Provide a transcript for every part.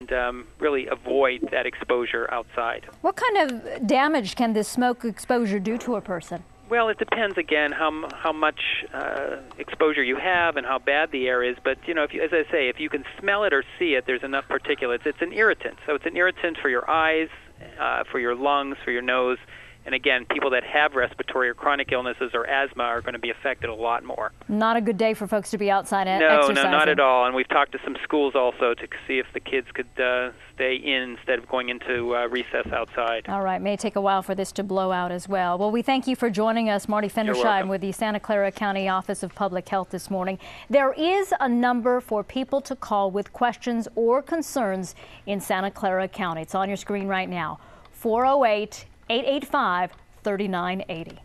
and really avoid that exposure outside. What kind of damage can this smoke exposure do to a person? Well, it depends, again, how much exposure you have and how bad the air is. But, as I say, if you can smell it or see it, there's enough particulates. It's an irritant. So it's an irritant for your eyes, for your lungs, for your nose. And again, people that have respiratory or chronic illnesses or asthma are going to be affected a lot more. Not a good day for folks to be outside exercising. No, not at all. And we've talked to some schools also to see if the kids could stay in instead of going into recess outside. All right. May take a while for this to blow out as well. Well, we thank you for joining us, Marty Fendersheim with the Santa Clara County Office of Public Health this morning. There is a number for people to call with questions or concerns in Santa Clara County. It's on your screen right now. 408-885-3980.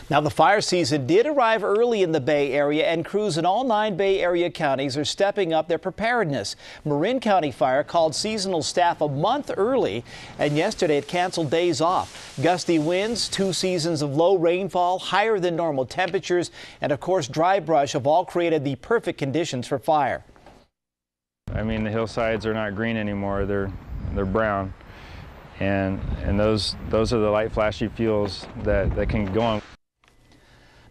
Now, the fire season did arrive early in the Bay Area, and crews in all 9 Bay Area counties are stepping up their preparedness. Marin County Fire called seasonal staff a month early, and yesterday it canceled days off. Gusty winds, 2 seasons of low rainfall, higher than normal temperatures, and of course dry brush have all created the perfect conditions for fire. I mean, the hillsides are not green anymore, they're brown. And those are the light flashy fuels that can go on.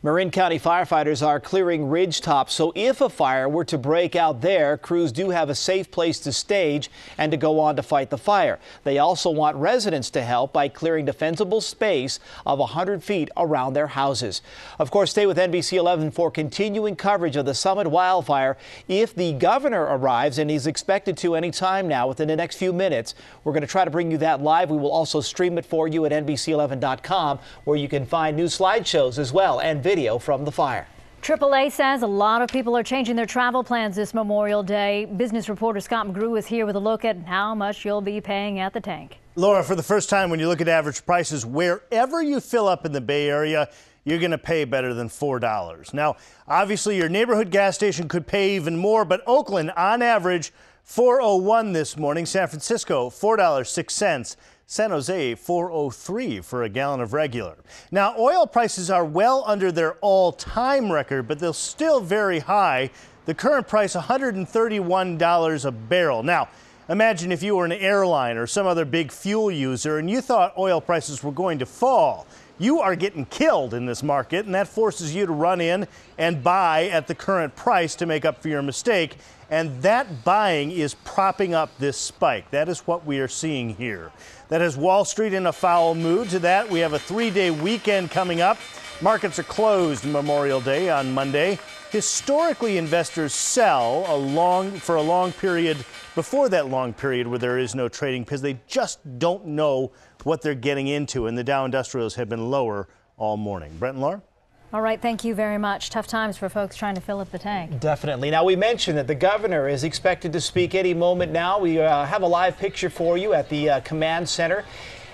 Marin County firefighters are clearing ridge tops, so if a fire were to break out there, crews do have a safe place to stage and to go on to fight the fire. They also want residents to help by clearing defensible space of 100 feet around their houses. Of course, stay with NBC 11 for continuing coverage of the Summit wildfire. If the governor arrives, and he's expected to any time now within the next few minutes, we're going to try to bring you that live. We will also stream it for you at NBC11.com, where you can find new slideshows as well and video from the fire. AAA says a lot of people are changing their travel plans this Memorial Day. Business reporter Scott McGrew is here with a look at how much you'll be paying at the tank. Laura, for the first time, when you look at average prices, wherever you fill up in the Bay Area, you're going to pay better than $4. Now, obviously, your neighborhood gas station could pay even more, but Oakland, on average, $4.01 this morning. San Francisco, $4.06. San Jose, $4.03 for a gallon of regular. Now, oil prices are well under their all-time record, but they're still very high. The current price, $131 a barrel. Now, imagine if you were an airline or some other big fuel user and you thought oil prices were going to fall. You are getting killed in this market, and that forces you to run in and buy at the current price to make up for your mistake. And that buying is propping up this spike. That is what we are seeing here. That has Wall Street in a foul mood. To that, we have a 3-day weekend coming up. Markets are closed Memorial Day on Monday. Historically, investors sell for a long period before that long period where there is no trading because they just don't know what they're getting into, and the Dow Industrials have been lower all morning. Brent and Laura? All right, thank you very much. Tough times for folks trying to fill up the tank. Definitely. Now, we mentioned that the governor is expected to speak any moment now. We have a live picture for you at the command center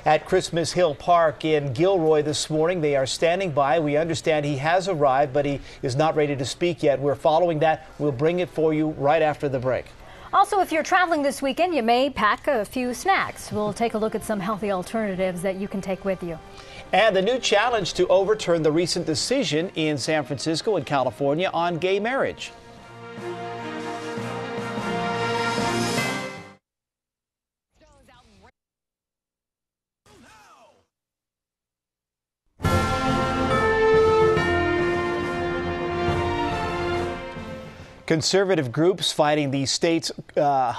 at Christmas Hill Park in Gilroy this morning. They are standing by. We understand he has arrived, but he is not ready to speak yet. We're following that. We'll bring it for you right after the break. Also, if you're traveling this weekend, you may pack a few snacks. We'll take a look at some healthy alternatives that you can take with you. And the new challenge to overturn the recent decision in San Francisco and California on gay marriage. Conservative groups fighting the state's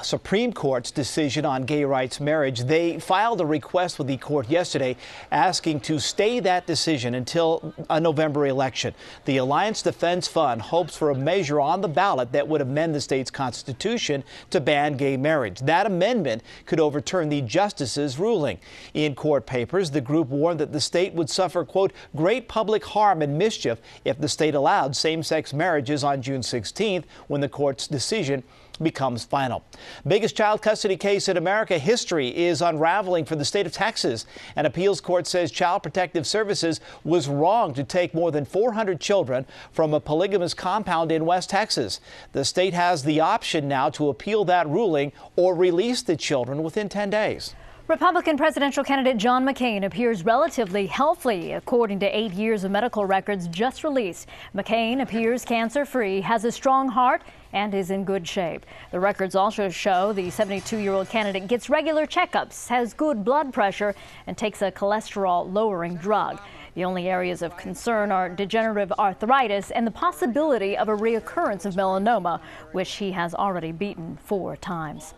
Supreme Court's decision on gay rights marriage. They filed a request with the court yesterday asking to stay that decision until a November election. The Alliance Defense Fund hopes for a measure on the ballot that would amend the state's constitution to ban gay marriage. That amendment could overturn the justice's ruling. In court papers, the group warned that the state would suffer, quote, great public harm and mischief if the state allowed same-sex marriages on June 16th. When the court's decision becomes final. Biggest child custody case in America history is unraveling for the state of Texas. An appeals court says Child Protective Services was wrong to take more than 400 children from a polygamous compound in West Texas. The state has the option now to appeal that ruling or release the children within 10 days. Republican presidential candidate John McCain appears relatively healthy, according to 8 years of medical records just released. McCain appears cancer-free, has a strong heart, and is in good shape. The records also show the 72-year-old candidate gets regular checkups, has good blood pressure, and takes a cholesterol-lowering drug. The only areas of concern are degenerative arthritis and the possibility of a reoccurrence of melanoma, which he has already beaten 4 times.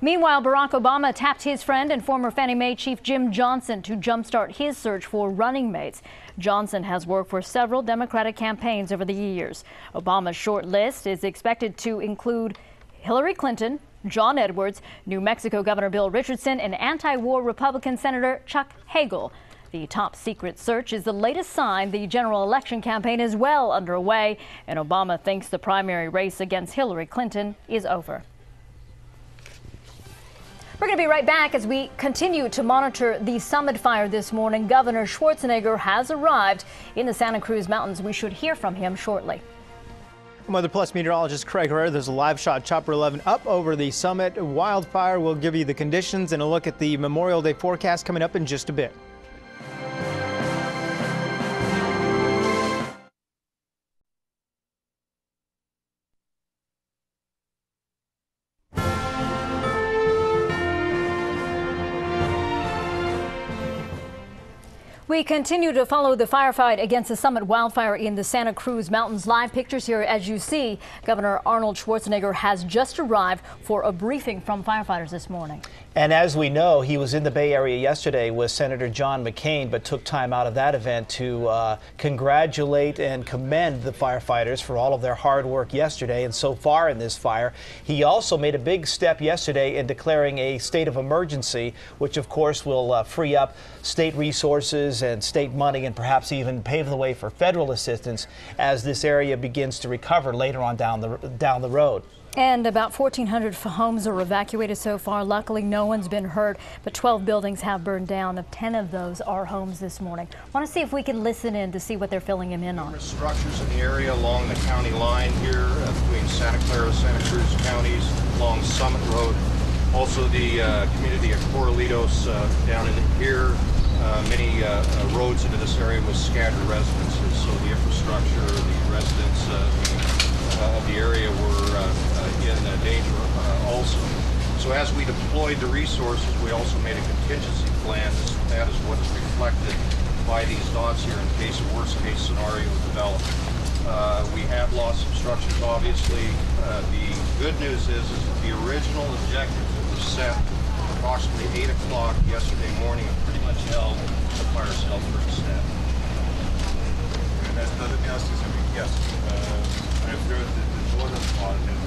Meanwhile, Barack Obama tapped his friend and former Fannie Mae chief Jim Johnson to jumpstart his search for running mates. Johnson has worked for several Democratic campaigns over the years. Obama's short list is expected to include Hillary Clinton, John Edwards, New Mexico Governor Bill Richardson, and anti-war Republican Senator Chuck Hagel. The top secret search is the latest sign the general election campaign is well underway, and Obama thinks the primary race against Hillary Clinton is over. We're going to be right back as we continue to monitor the summit fire this morning. Governor Schwarzenegger has arrived in the Santa Cruz Mountains. We should hear from him shortly. Weather Plus meteorologist Craig Herrera. There's a live shot Chopper 11 up over the summit wildfire. We'll give you the conditions and a look at the Memorial Day forecast coming up in just a bit. We continue to follow the firefight against the summit wildfire in the Santa Cruz Mountains. Live pictures here. As you see, Governor Arnold Schwarzenegger has just arrived for a briefing from firefighters this morning. And as we know, he was in the Bay Area yesterday with Senator John McCain, but took time out of that event to congratulate and commend the firefighters for all of their hard work yesterday and so far in this fire. He also made a big step yesterday in declaring a state of emergency, which of course will free up state resources and state money and perhaps even pave the way for federal assistance as this area begins to recover later on down the road. And about 1,400 homes are evacuated so far. Luckily, no one's been hurt, but 12 buildings have burned down. 10 of those are homes this morning. Want to see if we can listen in to see what they're filling him in on. Structures in the area along the county line here between Santa Clara, Santa Cruz counties, along Summit Road. Also the community of Corralitos down in here. Many roads into this area with scattered residences, so the infrastructure, the residents of the area were in danger also. So as we deployed the resources, we also made a contingency plan. That is what is reflected by these dots here in case a worst case scenario develops. We have lost some structures, obviously. The good news is that the original objectives that were set approximately 8 o'clock yesterday morning have pretty much held. The fire cell for staff. Let me ask you something. Yes, I've heard that the northern part had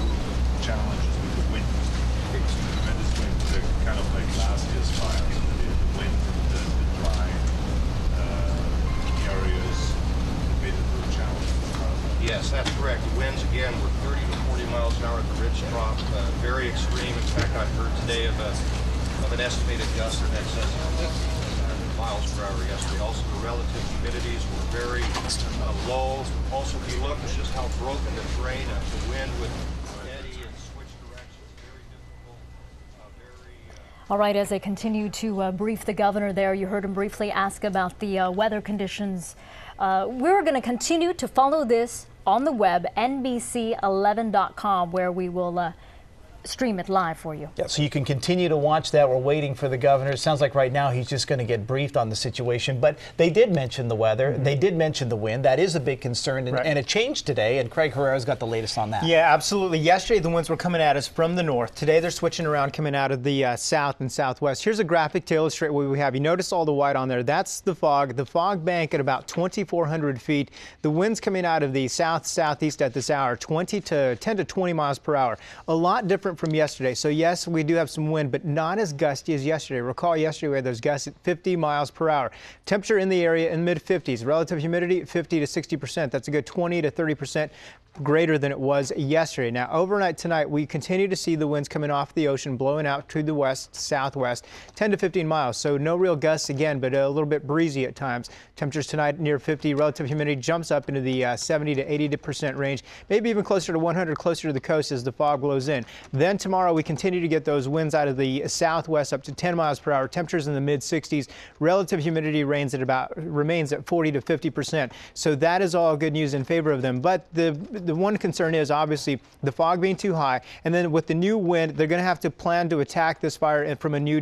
challenges with the wind. Tremendous wind, kind of like last year's fire. The wind and the dry areas made it a little challenging. Yes, that's correct. The winds again were 30 to 40 miles an hour at the ridge top, very extreme. In fact, I've heard today of an estimated gust in excess of 50 miles per hour yesterday. Also, the relative humidities were very low. Also, if you look at just how broken the terrain of the wind would eddy and switch directions, very difficult. All right, as I continue to brief the governor there, you heard him briefly ask about the weather conditions. We're going to continue to follow this on the web, NBC11.com, where we will stream it live for you. Yeah, so you can continue to watch that. We're waiting for the governor. It sounds like right now he's just going to get briefed on the situation. But they did mention the weather. Mm-hmm. They did mention the wind. That is a big concern. And, and it changed today. And Craig Herrera's got the latest on that. Yeah, absolutely. Yesterday the winds were coming at us from the north. Today they're switching around, coming out of the south and southwest. Here's a graphic to illustrate what we have. You notice all the white on there. That's the fog bank at about 2,400 feet. The winds coming out of the southeast at this hour, 10 to 20 miles per hour. A lot different from yesterday. So yes, we do have some wind, but not as gusty as yesterday. Recall yesterday we had those gusts at 50 miles per hour. Temperature in the area in mid-50s. Relative humidity 50 to 60%. That's a good 20 to 30% greater than it was yesterday. Now overnight tonight we continue to see the winds coming off the ocean blowing out to the west, southwest, 10 to 15 miles. So no real gusts again, but a little bit breezy at times. Temperatures tonight near 50. Relative humidity jumps up into the 70 to 80% range, maybe even closer to 100, closer to the coast as the fog blows in. Then Then tomorrow we continue to get those winds out of the southwest up to 10 miles per hour. Temperatures in the mid-60s. Relative humidity remains at 40 to 50%. So that is all good news in favor of them. But the one concern is obviously the fog being too high. And then with the new wind, they're going to have to plan to attack this fire from a new